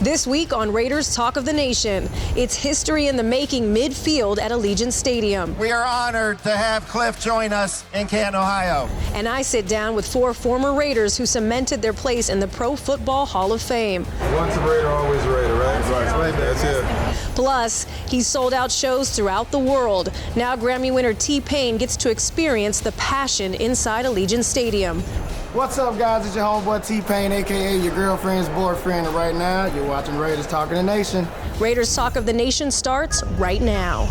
This week on Raiders Talk of the Nation, it's history in the making midfield at Allegiant Stadium. We are honored to have Cliff join us in Canton, Ohio. And I sit down with 4 former Raiders who cemented their place in the Pro Football Hall of Fame. Once a Raider, always a Raider, right? That's it. Plus, he's sold out shows throughout the world. Now Grammy winner T-Pain gets to experience the passion inside Allegiant Stadium. What's up, guys? It's your homeboy T-Pain, a.k.a. your girlfriend's boyfriend. And right now, you're watching Raiders Talk of the Nation. Raiders Talk of the Nation starts right now.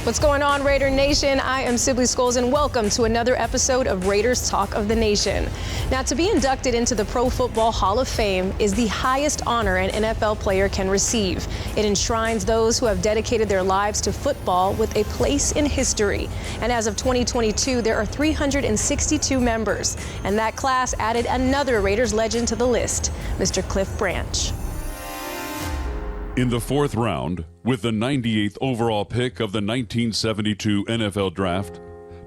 What's going on, Raider Nation? I am Sibley Scoles, and welcome to another episode of Raiders Talk of the Nation. Now, to be inducted into the Pro Football Hall of Fame is the highest honor an NFL player can receive. It enshrines those who have dedicated their lives to football with a place in history. And as of 2022, there are 362 members, and that class added another Raiders legend to the list, Mr. Cliff Branch. In the 4th round, with the 98th overall pick of the 1972 NFL Draft,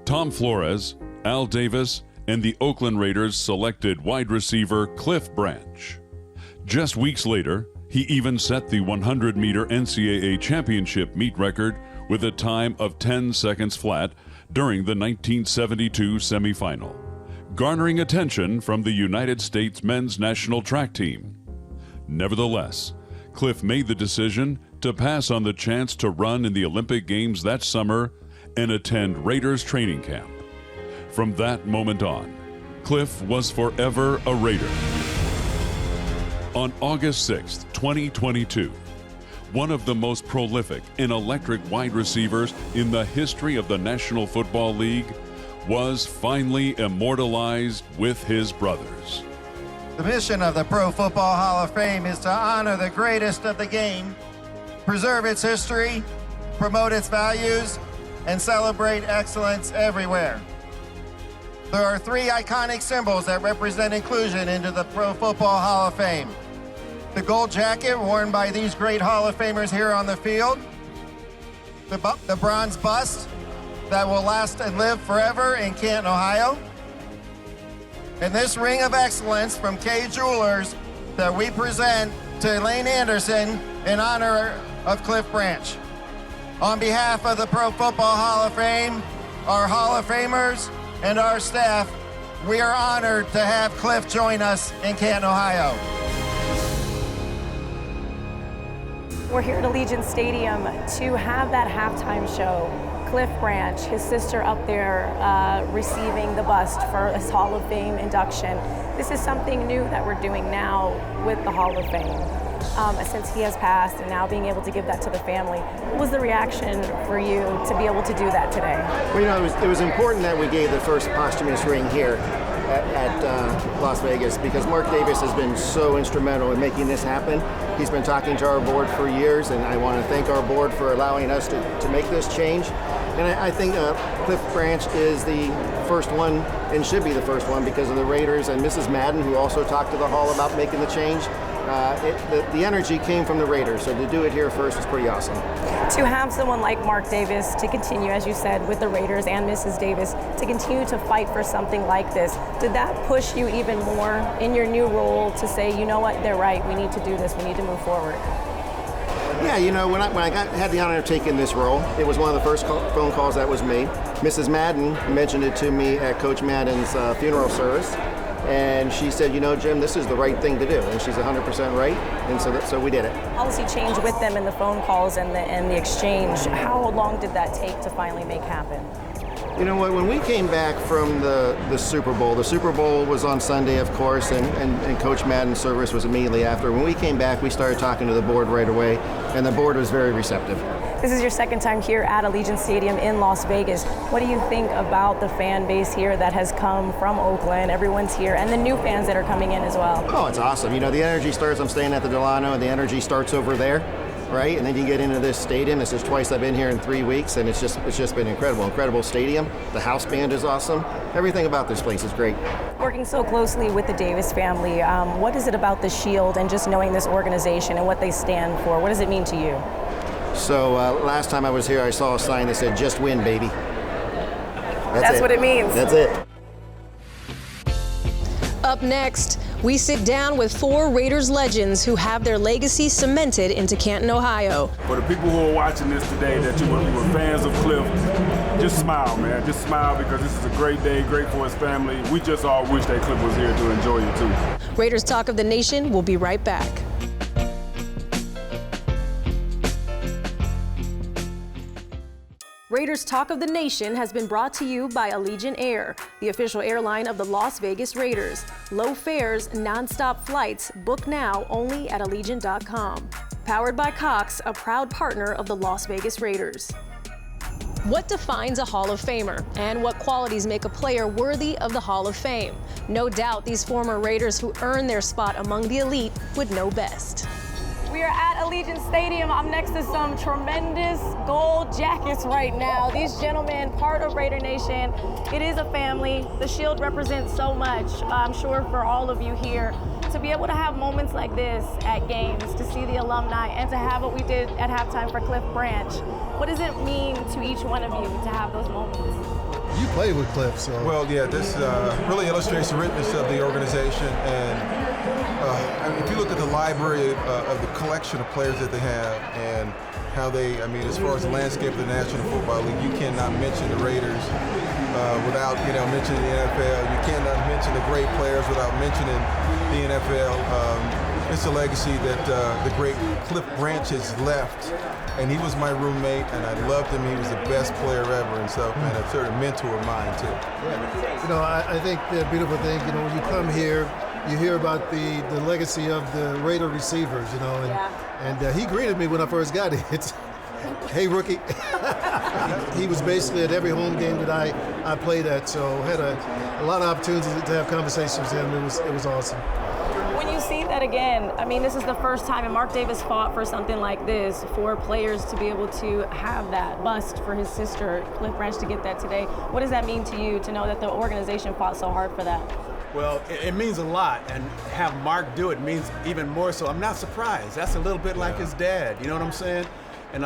Tom Flores, Al Davis, and the Oakland Raiders selected wide receiver Cliff Branch. Just weeks later, he even set the 100-meter NCAA championship meet record with a time of 10 seconds flat during the 1972 semifinal, garnering attention from the United States men's national track team. Nevertheless, Cliff made the decision to pass on the chance to run in the Olympic Games that summer and attend Raiders training camp. From that moment on, Cliff was forever a Raider. On August 6, 2022, one of the most prolific and electric wide receivers in the history of the National Football League was finally immortalized with his brothers. The mission of the Pro Football Hall of Fame is to honor the greatest of the game, preserve its history, promote its values, and celebrate excellence everywhere. There are 3 iconic symbols that represent inclusion into the Pro Football Hall of Fame. The gold jacket worn by these great Hall of Famers here on the field, the bronze bust that will last and live forever in Canton, Ohio, and this ring of excellence from K Jewelers that we present to Elaine Anderson in honor of Cliff Branch. On behalf of the Pro Football Hall of Fame, our Hall of Famers, and our staff, we are honored to have Cliff join us in Canton, Ohio. We're here at Allegiant Stadium to have that halftime show. Cliff Branch, his sister up there receiving the bust for his Hall of Fame induction. This is something new that we're doing now with the Hall of Fame. Since he has passed and now being able to give that to the family. What was the reaction for you to be able to do that today? Well, you know, it was important that we gave the first posthumous ring here at Las Vegas because Mark Davis has been so instrumental in making this happen. He's been talking to our board for years, and I want to thank our board for allowing us to make this change. And I think Cliff Branch is the first one and should be the first one because of the Raiders and Mrs. Madden, who also talked to the Hall about making the change. The energy came from the Raiders, so to do it here first was pretty awesome. To have someone like Mark Davis to continue, as you said, with the Raiders and Mrs. Davis, to continue to fight for something like this, did that push you even more in your new role to say, you know what, they're right, we need to do this, we need to move forward? Yeah, you know, when I had the honor of taking this role, it was one of the first phone calls that was made. Mrs. Madden mentioned it to me at Coach Madden's funeral service. And she said, you know, Jim, this is the right thing to do. And she's 100% right. And so we did it. Policy change with them in the phone calls and the exchange. How long did that take to finally make happen? You know what, when we came back from the Super Bowl was on Sunday, of course, and Coach Madden's service was immediately after. When we came back, we started talking to the board right away, and the board was very receptive. This is your second time here at Allegiant Stadium in Las Vegas. What do you think about the fan base here that has come from Oakland? Everyone's here, and the new fans that are coming in as well. Oh, it's awesome. You know, the energy starts, I'm staying at the Delano, and the energy starts over there, right? And then you get into this stadium. This is twice I've been here in 3 weeks, and it's just been incredible. Incredible stadium. The house band is awesome. Everything about this place is great. Working so closely with the Davis family, what is it about the Shield and just knowing this organization and what they stand for? What does it mean to you? So last time I was here, I saw a sign that said, "Just win, baby." That's what it means. That's it. Up next, we sit down with 4 Raiders legends who have their legacy cemented into Canton, Ohio. For the people who are watching this today that you were fans of Cliff, just smile, man. Just smile because this is a great day, great for his family. We just all wish that Cliff was here to enjoy it too. Raiders Talk of the Nation will be right back. Raiders Talk of the Nation has been brought to you by Allegiant Air, the official airline of the Las Vegas Raiders. Low fares, nonstop flights. Book now only at Allegiant.com. Powered by Cox, a proud partner of the Las Vegas Raiders. What defines a Hall of Famer, and what qualities make a player worthy of the Hall of Fame? No doubt these former Raiders who earned their spot among the elite would know best. We are at Allegiant Stadium. I'm next to some tremendous gold jackets right now. These gentlemen, part of Raider Nation. It is a family. The shield represents so much, I'm sure, for all of you here. To be able to have moments like this at games, to see the alumni, and to have what we did at halftime for Cliff Branch. What does it mean to each one of you to have those moments? You played with Cliff, so. Well, yeah, this really illustrates the richness of the organization. And I mean, if you look at the library of the collection of players that they have and how they, I mean, as far as the landscape of the National Football League, you cannot mention the Raiders without, mentioning the NFL. You cannot mention the great players without mentioning the NFL. It's a legacy that the great Cliff Branch has left. And he was my roommate, and I loved him. He was the best player ever, and so, and a sort of mentor of mine, too. Yeah. I think the beautiful thing, when you come here, you hear about the legacy of the Raider receivers, and he greeted me when I first got here. It's, hey, rookie. He was basically at every home game that I played at, so had a lot of opportunities to have conversations with him. It was awesome. When you see that again, I mean, this is the first time, and Mark Davis fought for something like this, for players to be able to have that bust for his sister, Cliff Branch, to get that today. What does that mean to you to know that the organization fought so hard for that? Well, it means a lot, and have Mark do it means even more so. I'm not surprised. That's a little bit like his dad, you know what I'm saying? And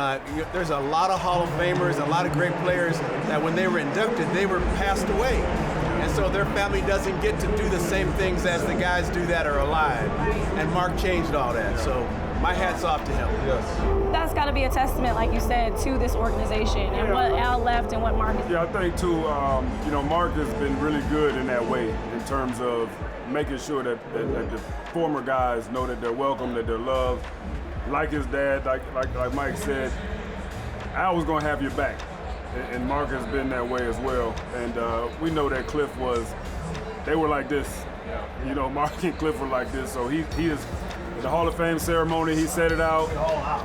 there's a lot of Hall of Famers, a lot of great players that when they were inducted, they were passed away. And so their family doesn't get to do the same things as the guys do that are alive. And Mark changed all that. So my hat's off to him. Yes. That's got to be a testament, like you said, to this organization and what Al left and what Mark is. Yeah, I think too, Mark has been really good in that way in terms of making sure that the former guys know that they're welcome, that they're loved. Like his dad, like Mike said, Al was going to have your back. And Mark has been that way as well. And we know that Cliff they were like this. Mark and Cliff were like this. So he is, the Hall of Fame ceremony, he set it out.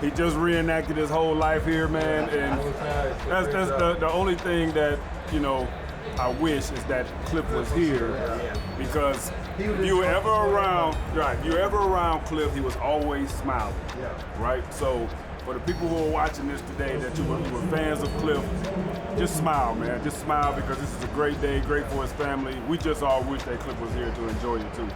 He just reenacted his whole life here, man. And that's the only thing that, I wish is that Cliff was here, because if you were ever around Cliff, he was always smiling, right? So for the people who are watching this today that you were fans of Cliff, just smile, man. Just smile, because this is a great day, great for his family. We just all wish that Cliff was here to enjoy it too.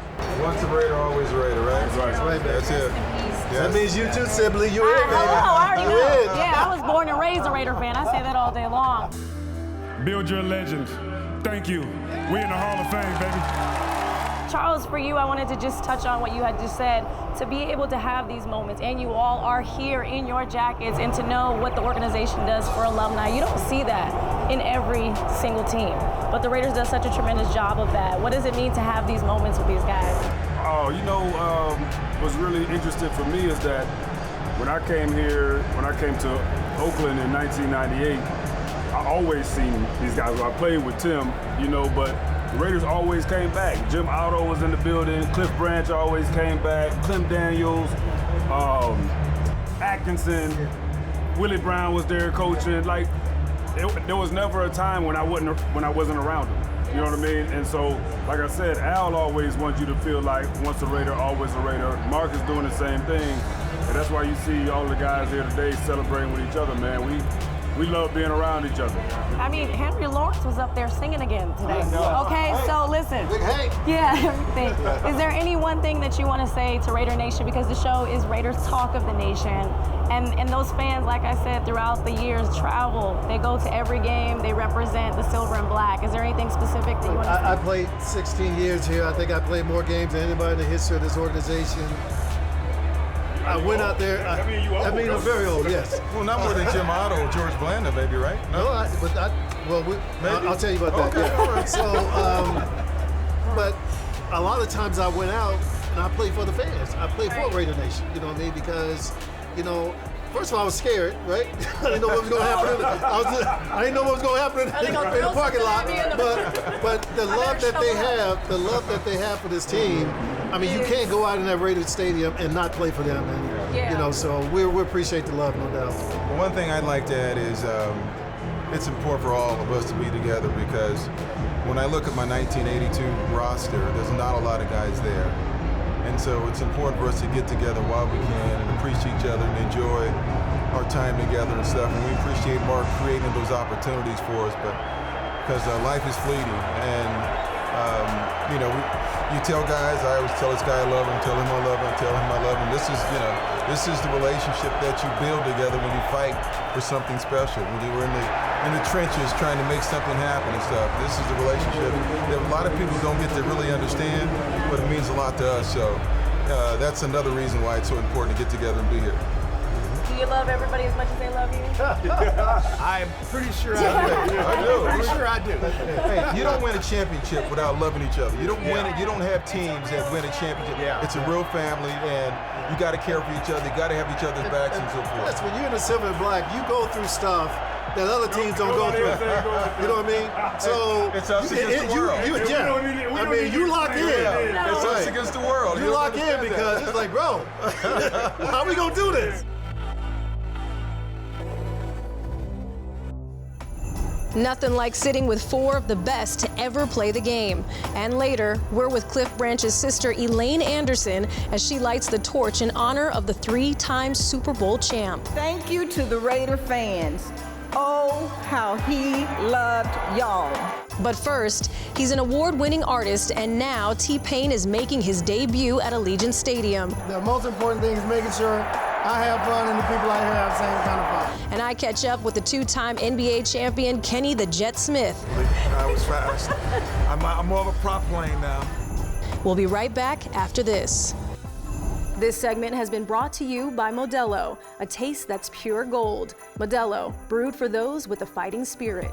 Once a Raider, always a Raider, right? That's right. That's it. Yes. That means you too, Sibley. You're in, baby. I already know. Yeah, I was born and raised a Raider fan. I say that all day long. Build your legend. Thank you. We in the Hall of Fame, baby. Charles, for you, I wanted to just touch on what you had just said. To be able to have these moments, and you all are here in your jackets, and to know what the organization does for alumni. You don't see that in every single team, but the Raiders does such a tremendous job of that. What does it mean to have these moments with these guys? What's really interesting for me is that when I came to Oakland in 1998, I always seen these guys. I played with Tim, but the Raiders always came back. Jim Otto was in the building. Cliff Branch always came back. Clem Daniels, Atkinson, Willie Brown was there coaching. Like, there was never a time when I wasn't around him. You know what I mean? And so, like I said, Al always wants you to feel like once a Raider, always a Raider. Mark is doing the same thing, and that's why you see all the guys here today celebrating with each other, man. We we love being around each other. I mean, Henry Lawrence was up there singing again today. Okay, so listen. Yeah, everything. Is there any one thing that you want to say to Raider Nation? Because the show is Raiders Talk of the Nation. And those fans, like I said, throughout the years travel. They go to every game. They represent the silver and black. Is there anything specific that you want to say? I played 16 years here. I think I played more games than anybody in the history of this organization. I went out there. I mean, I'm very old, yes. Well, not more than Jim Otto or George Blanda, maybe, right? No, I'll tell you about that. Okay, all right. So, but a lot of times I went out and I played for the fans. I played for Raider Nation, you know what I mean? Because, you know, first of all, I was scared, right? I didn't know what was going to happen. I didn't know what was going to happen in the parking lot. But the love that they have for this team. I mean, you can't go out in that Raiders stadium and not play for them, and you know. So we appreciate the love, no doubt. Well, one thing I'd like to add is it's important for all of us to be together, because when I look at my 1982 roster, there's not a lot of guys there. And so it's important for us to get together while we can and appreciate each other and enjoy our time together and stuff. And we appreciate Mark creating those opportunities for us, but because life is fleeting. And, you know, you tell guys, I always tell this guy I love him, tell him I love him, tell him I love him. This is, you know, this is the relationship that you build together when you fight for something special. When you were in the trenches trying to make something happen and stuff. This is the relationship that a lot of people don't get to really understand, but it means a lot to us. So that's another reason why it's so important to get together and be here. Do you love everybody as much as they love you? I'm pretty sure I do. I do. Pretty sure I do. Hey, you don't win a championship without loving each other. You don't win it. You don't have teams that win a championship. It's a real family, and you got to care for each other. You got to have each other's backs and so forth. Yes, when you're in the silver and black, you go through stuff that other teams don't go through. You know what I mean? So it's us against the world. I mean, you lock in. It's us against the world. You lock in because it's like, bro, how we gonna do this? Nothing like sitting with four of the best to ever play the game. And later, we're with Cliff Branch's sister, Elaine Anderson, as she lights the torch in honor of the three-time Super Bowl champ. Thank you to the Raider fans. Oh, how he loved y'all. But first, he's an award-winning artist, and now T-Pain is making his debut at Allegiant Stadium. The most important thing is making sure I have fun and the people out here have the same kind of fun. And I catch up with the two-time NBA champion, Kenny the Jet Smith. I was fast. I'm more of a prop plane now. We'll be right back after this. This segment has been brought to you by Modelo, a taste that's pure gold. Modelo, brewed for those with a fighting spirit.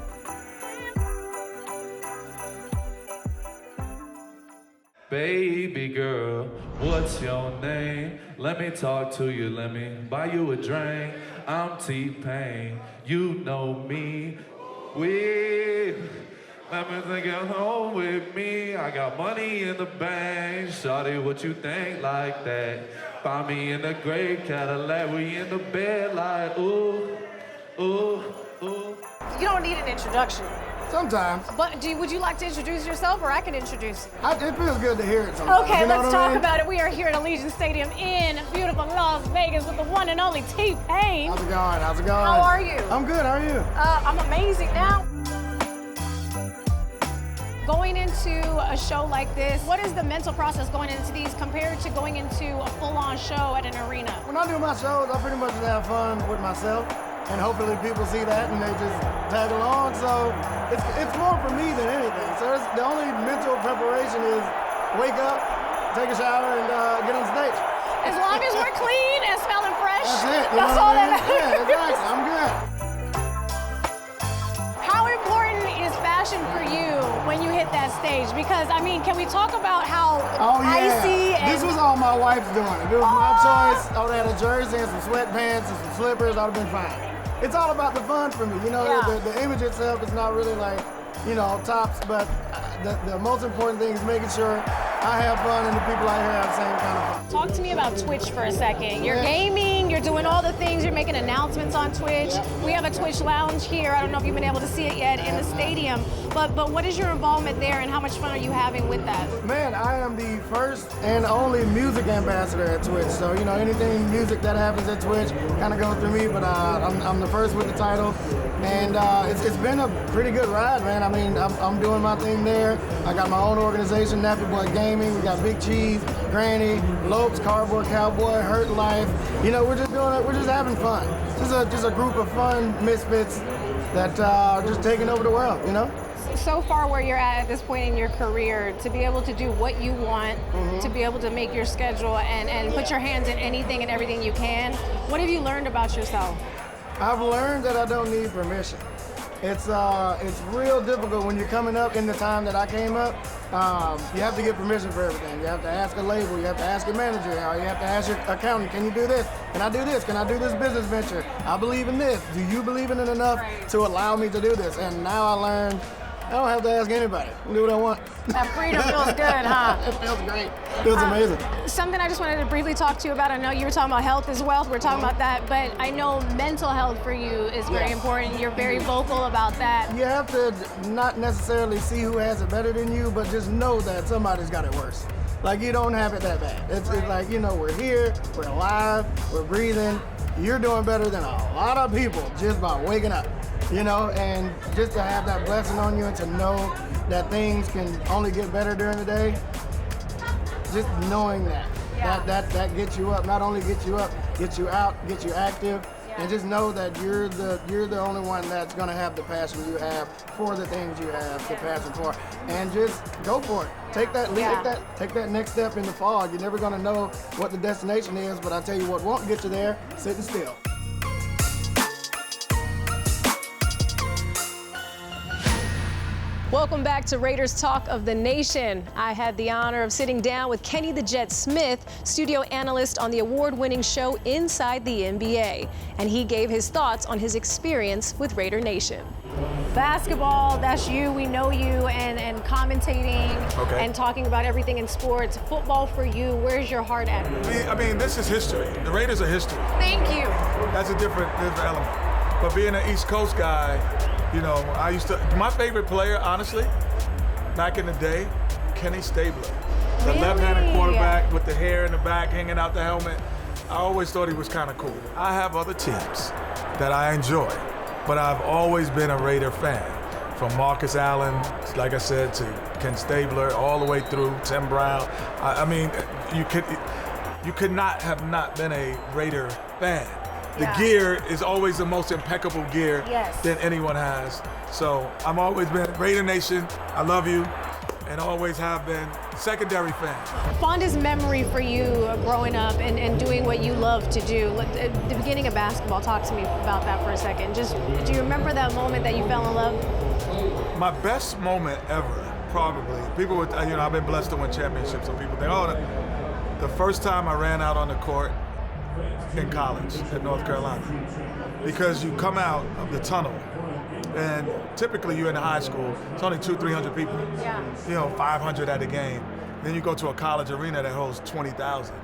Baby girl, what's your name? Let me talk to you, let me buy you a drink. I'm T-Pain, you know me. Let me take you home with me. I got money in the bank. Shawty, what you think like that? Find me in the gray Cadillac. We in the bed like, ooh, ooh, ooh. You don't need an introduction. Sometimes. But would you like to introduce yourself, or I can introduce you? It feels good to hear it sometimes. Okay, you know let's talk about it. We are here at Allegiant Stadium in beautiful Las Vegas with the one and only T-Pain. How's it going? How's it going? How are you? I'm good. How are you? I'm amazing. Now, going into a show like this, what is the mental process going into these compared to going into a full-on show at an arena? When I do my shows, I pretty much just have fun with myself, and hopefully people see that and they just tag along. So it's more for me than anything. So the only mental preparation is wake up, take a shower, and get on stage. As long as we're clean and smelling fresh, that's it. That's all that matters. Yeah, exactly. I'm good. How important is fashion for you when you hit that stage? Because, I mean, can we talk about how icy and... This was all my wife's doing. If it was my choice, I would have had a jersey and some sweatpants and some slippers. I would have been fine. It's all about the fun for me. You know, the image itself is not really like, you know, tops, but the most important thing is making sure I have fun and the people out here have the same kind of fun. Talk to me about Twitch for a second. You're gaming, you're doing all the things, you're making announcements on Twitch. We have a Twitch lounge here. I don't know if you've been able to see it yet in the stadium, but what is your involvement there and how much fun are you having with that? Man, I am the first and only music ambassador at Twitch. So, you know, anything music that happens at Twitch kind of goes through me, but I'm the first with the title. And it's been a pretty good ride, man. I mean, I'm doing my thing there. I got my own organization, Nappy Boy Gaming. We got Big Cheese, Granny, Lopes, Cardboard Cowboy, Hurt Life. You know, we're just doing it. We're just having fun. Just a group of fun misfits that are just taking over the world, you know? So far where you're at this point in your career, to be able to do what you want, to be able to make your schedule and put your hands in anything and everything you can, what have you learned about yourself? I've learned that I don't need permission. It's real difficult when you're coming up in the time that I came up. You have to get permission for everything. You have to ask a label, you have to ask a manager, or you have to ask your accountant, can you do this? Can I do this? Can I do this business venture? I believe in this. Do you believe in it enough to allow me to do this? And now I learned I don't have to ask anybody. I can do what I want. That freedom feels good, huh? It feels great. It feels amazing. Something I just wanted to briefly talk to you about. I know you were talking about health is wealth. We're talking about that, but I know mental health for you is very important. You're very vocal about that. You have to not necessarily see who has it better than you, but just know that somebody's got it worse. Like, you don't have it that bad. It's like, you know, we're here, we're alive, we're breathing. You're doing better than a lot of people just by waking up. You know, and just to have that blessing on you and to know that things can only get better during the day, just knowing that gets you up, not only gets you up, gets you out, gets you active, and just know that you're the only one that's gonna have the passion you have for the things you have the passion for, and just go for it. Take that leap, take that next step in the fog. You're never gonna know what the destination is, but I tell you what won't get you there: sitting still. Welcome back to Raiders Talk of the Nation. I had the honor of sitting down with Kenny the Jet Smith, studio analyst on the award-winning show Inside the NBA, and he gave his thoughts on his experience with Raider Nation. Basketball, that's you, we know you, and commentating and talking about everything in sports. Football for you, where's your heart at? I mean, this is history. The Raiders are history. Thank you. That's a different element. But being an East Coast guy, you know, my favorite player, honestly, back in the day, Kenny Stabler. The left-handed quarterback with the hair in the back, hanging out the helmet. I always thought he was kind of cool. I have other teams that I enjoy, but I've always been a Raider fan. From Marcus Allen, like I said, to Ken Stabler, all the way through Tim Brown. I mean, you could not have not been a Raider fan. The gear is always the most impeccable gear that anyone has. So I'm always been Raider Nation. I love you, and always have been. Secondary fan. Fondest memory for you growing up and doing what you love to do. At the beginning of basketball, talk to me about that for a second. Just, do you remember that moment that you fell in love? My best moment ever, probably. People would, you know, I've been blessed to win championships, so people think, oh, the first time I ran out on the court in college at North Carolina, because you come out of the tunnel and typically you're in high school, it's only 200-300 people, you know, 500 at a game. Then you go to a college arena that holds 20,000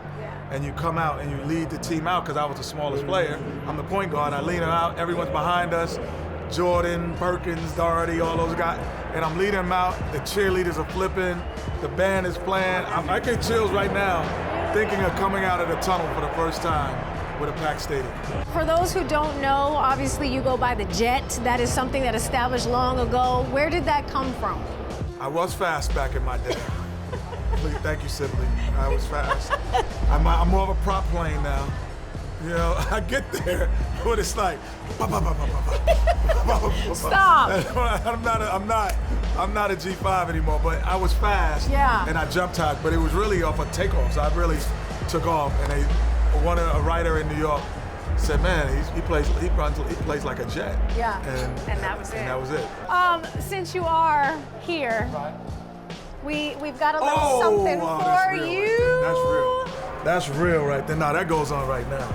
and you come out and you lead the team out, because I was the smallest player. I'm the point guard, I lead them out, everyone's behind us, Jordan, Perkins, Doherty, all those guys, and I'm leading them out, the cheerleaders are flipping, the band is playing. I get chills right now thinking of coming out of the tunnel for the first time with a packed stadium. For those who don't know, obviously you go by the Jet. That is something that established long ago. Where did that come from? I was fast back in my day. Thank you, Sibley. I was fast. I'm more of a prop plane now. You know, I get there, but it's like, Stop. I'm not a G5 anymore, but I was fast. And I jumped high, but it was really off of takeoffs. I really took off, and a writer in New York said, man, he plays like a jet. And that was it. And that was it. Since you are here, we've got a little something for you. That's real. That's real right there. No, that goes on right now.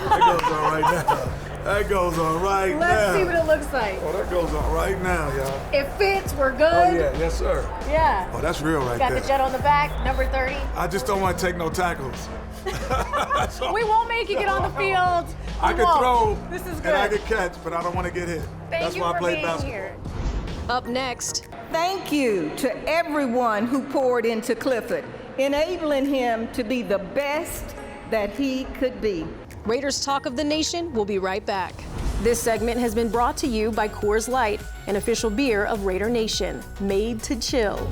That goes on right now. That goes on right now. Let's see what it looks like. Oh, that goes on right now, y'all. It fits, we're good. Oh, yeah, yes, sir. Yeah. Oh, that's real right there. Got the Jet on the back, number 30. I just don't want to take no tackles. We won't make you get on the field. I can throw, this is good. And I can catch, but I don't want to get hit. That's why I play basketball. Here. Up next. Thank you to everyone who poured into Clifford, enabling him to be the best that he could be. Raiders Talk of the Nation will be right back. This segment has been brought to you by Coors Light, an official beer of Raider Nation, made to chill.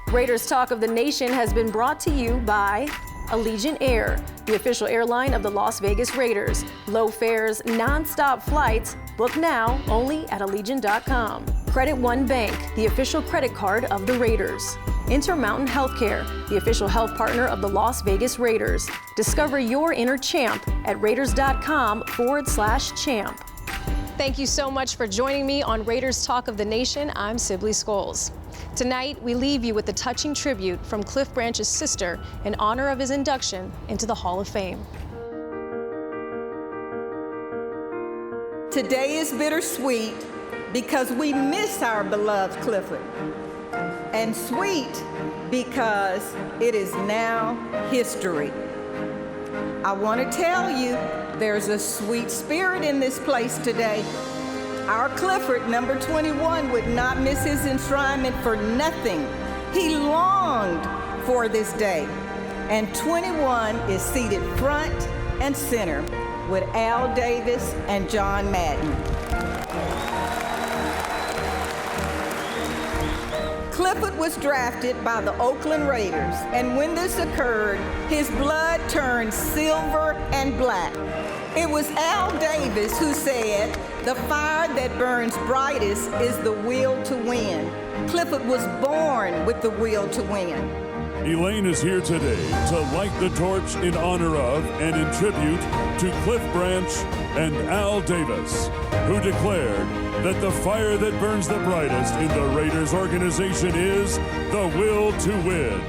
Raiders Talk of the Nation has been brought to you by Allegiant Air, the official airline of the Las Vegas Raiders. Low fares, non-stop flights. Book now only at Allegiant.com. Credit One Bank, the official credit card of the Raiders. Intermountain Healthcare, the official health partner of the Las Vegas Raiders. Discover your inner champ at Raiders.com/champ. Thank you so much for joining me on Raiders Talk of the Nation. I'm Sibley Scoles. Tonight, we leave you with a touching tribute from Cliff Branch's sister in honor of his induction into the Hall of Fame. Today is bittersweet because we miss our beloved Clifford, and sweet because it is now history. I want to tell you, there's a sweet spirit in this place today. Our Clifford, number 21, would not miss his enshrinement for nothing. He longed for this day. And 21 is seated front and center with Al Davis and John Madden. Clifford was drafted by the Oakland Raiders, and when this occurred, his blood turned silver and black. It was Al Davis who said, "The fire that burns brightest is the will to win." Clifford was born with the will to win. Elaine is here today to light the torch in honor of and in tribute to Cliff Branch and Al Davis, who declared that the fire that burns the brightest in the Raiders organization is the will to win.